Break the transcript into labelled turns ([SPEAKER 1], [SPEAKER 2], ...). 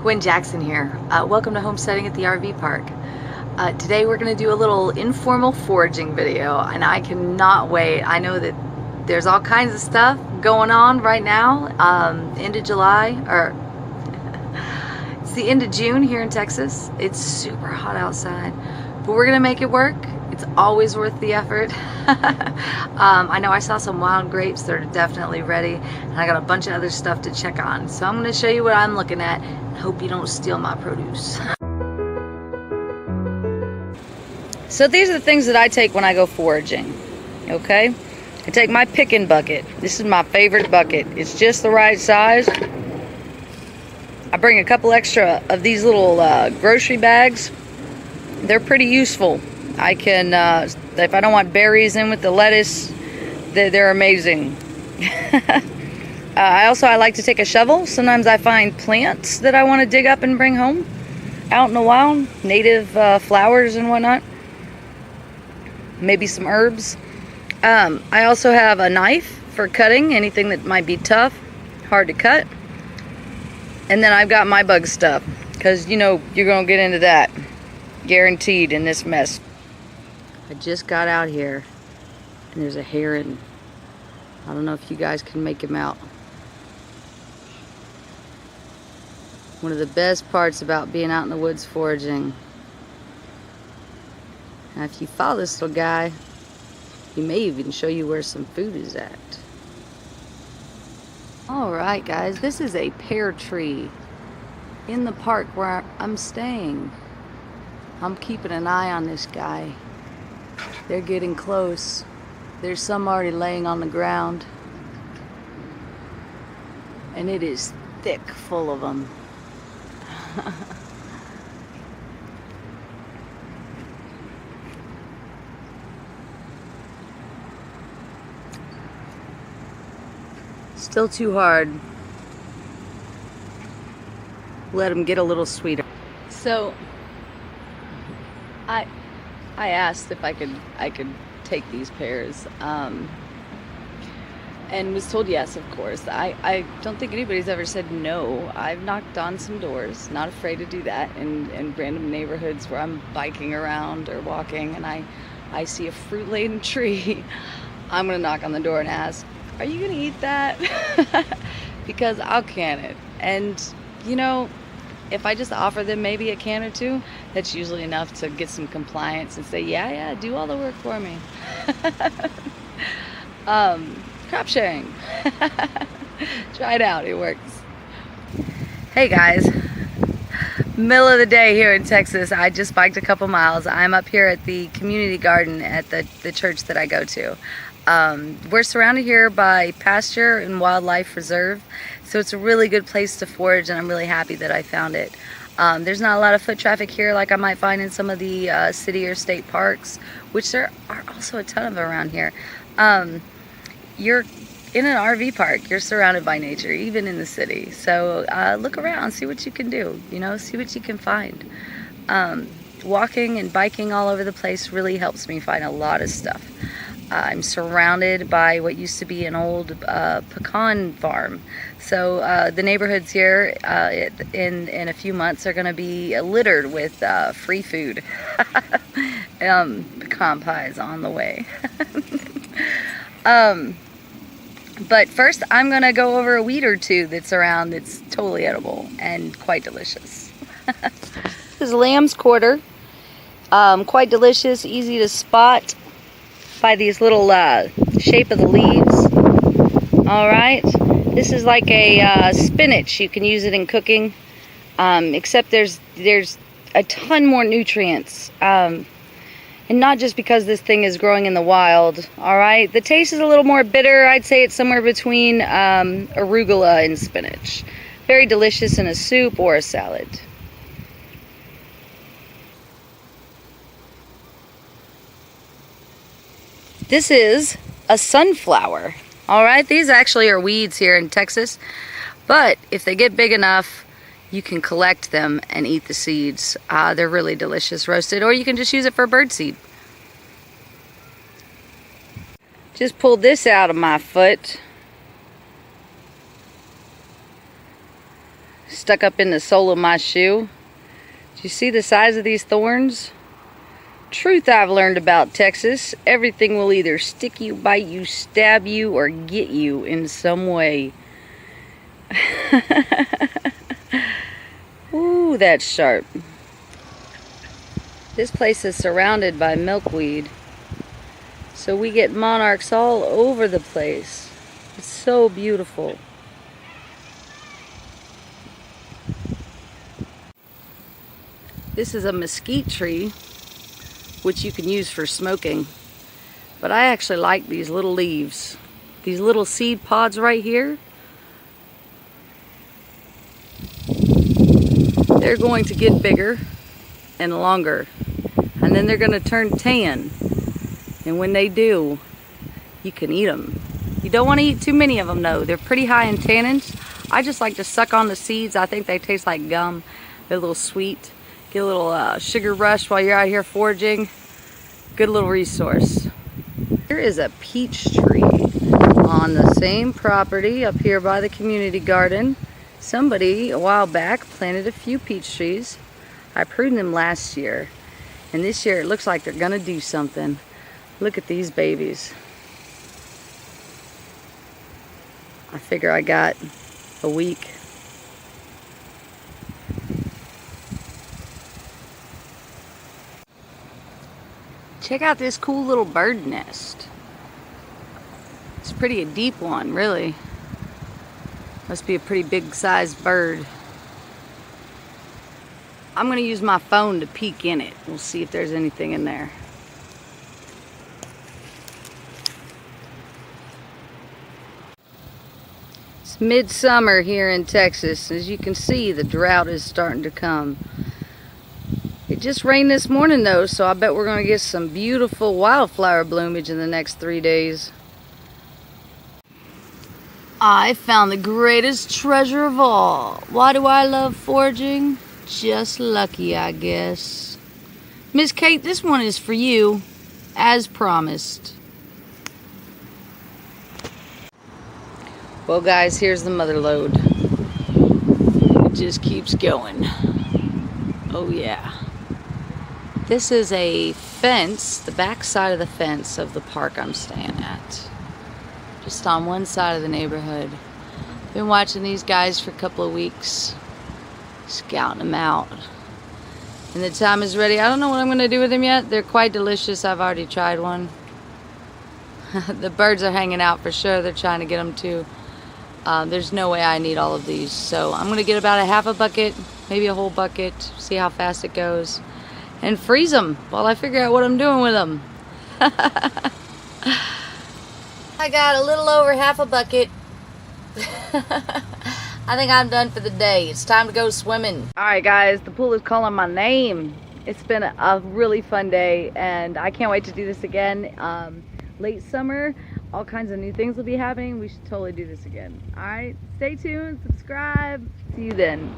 [SPEAKER 1] Gwen Jackson here. Welcome to Homesteading at the RV Park. Today we're going to do a little informal foraging video, and I cannot wait. I know that there's all kinds of stuff going on right now. End of July, or it's the end of June here in Texas. It's super hot outside, but we're going to make it work. It's always worth the effort. I know I saw some wild grapes that are definitely ready, and I got a bunch of other stuff to check on. So I'm going to show you what I'm looking at, and hope you don't steal my produce. So these are the things that I take when I go foraging, okay? I take my picking bucket. This is my favorite bucket. It's just the right size. I bring a couple extra of these little grocery bags. They're pretty useful. I can, if I don't want berries in with the lettuce, they're amazing. I like to take a shovel. Sometimes I find plants that I want to dig up and bring home out in the wild, native flowers and whatnot. Maybe some herbs. I also have a knife for cutting anything that might be tough, hard to cut. And then I've got my bug stuff, because you know you're going to get into that, guaranteed, in this mess. I just got out here and there's a heron. I don't know if you guys can make him out. One of the best parts about being out in the woods foraging. Now if you follow this little guy, he may even show you where some food is at. Alright guys, this is a pear tree in the park where I'm staying. I'm keeping an eye on this guy. They're getting close. There's some already laying on the ground. And it is thick full of them. Still too hard. Let them get a little sweeter. So I asked if I could take these pears, and was told yes, of course. I don't think anybody's ever said no. I've knocked on some doors, not afraid to do that, in random neighborhoods where I'm biking around or walking, and I see a fruit-laden tree. I'm gonna knock on the door and ask, "Are you gonna eat that?" Because I'll can it, and you know, if I just offer them maybe a can or two, that's usually enough to get some compliance and say, yeah, do all the work for me. Crop sharing. Try it out, it works. Hey guys, middle of the day here in Texas. I just biked a couple miles. I'm up here at the community garden at the church that I go to. We're surrounded here by pasture and wildlife reserve, so it's a really good place to forage, and I'm really happy that I found it. There's not a lot of foot traffic here like I might find in some of the city or state parks, which there are also a ton of around here. You're in an RV park, you're surrounded by nature, even in the city. So look around, see what you can do, you know, see what you can find. Walking and biking all over the place really helps me find a lot of stuff. I'm surrounded by what used to be an old pecan farm. So the neighborhoods here in a few months are going to be littered with free food. Pecan pies on the way. But first I'm going to go over a weed or two that's around that's totally edible and quite delicious. This is lamb's quarter. Quite delicious, easy to spot by these little shape of the leaves. All right, this is like a spinach. You can use it in cooking, except there's a ton more nutrients, and not just because this thing is growing in the wild. All right, the taste is a little more bitter. I'd say it's somewhere between arugula and spinach. Very delicious in a soup or a salad. This is a sunflower. All right, these actually are weeds here in Texas, but if they get big enough, you can collect them and eat the seeds. They're really delicious roasted, or you can just use it for birdseed. Just pulled this out of my foot. stuck up in the sole of my shoe. Do you see the size of these thorns? Truth I've learned about Texas, everything will either stick you, bite you, stab you, or get you in some way. Ooh, that's sharp. This place is surrounded by milkweed, so we get monarchs all over the place. It's so beautiful. This is a mesquite tree, which you can use for smoking. But I actually like these little leaves. These little seed pods right here. They're going to get bigger and longer. And then they're going to turn tan. And when they do, you can eat them. You don't want to eat too many of them though. They're pretty high in tannins. I just like to suck on the seeds. I think they taste like gum. They're a little sweet. Get a little sugar rush while you're out here foraging. Good little resource. Here is a peach tree on the same property up here by the community garden. Somebody a while back planted a few peach trees. I pruned them last year, and this year it looks like they're gonna do something. Look at these babies. I figure I got a week. Check out this cool little bird nest. It's pretty a deep one, really. Must be a pretty big sized bird. I'm gonna use my phone to peek in it. We'll see if there's anything in there. It's midsummer here in Texas. As you can see, the drought is starting to come. It just rained this morning though, so I bet we're going to get some beautiful wildflower bloomage in the next 3 days. I found the greatest treasure of all. Why do I love foraging? Just lucky, I guess. Miss Kate, this one is for you, as promised. Well guys, here's the mother lode. It just keeps going. Oh yeah. This is a fence, the back side of the fence of the park I'm staying at. Just on one side of the neighborhood. Been watching these guys for a couple of weeks. Scouting them out. And the time is ready. I don't know what I'm going to do with them yet. They're quite delicious. I've already tried one. The birds are hanging out for sure. They're trying to get them too. There's no way I need all of these. So I'm going to get about a half a bucket, maybe a whole bucket. See how fast it goes. And freeze them while I figure out what I'm doing with them. I got a little over half a bucket. I think I'm done for the day. It's time to go swimming. Alright guys, the pool is calling my name. It's been a really fun day and I can't wait to do this again. Late summer, all kinds of new things will be happening. We should totally do this again. Alright, stay tuned, subscribe. See you then.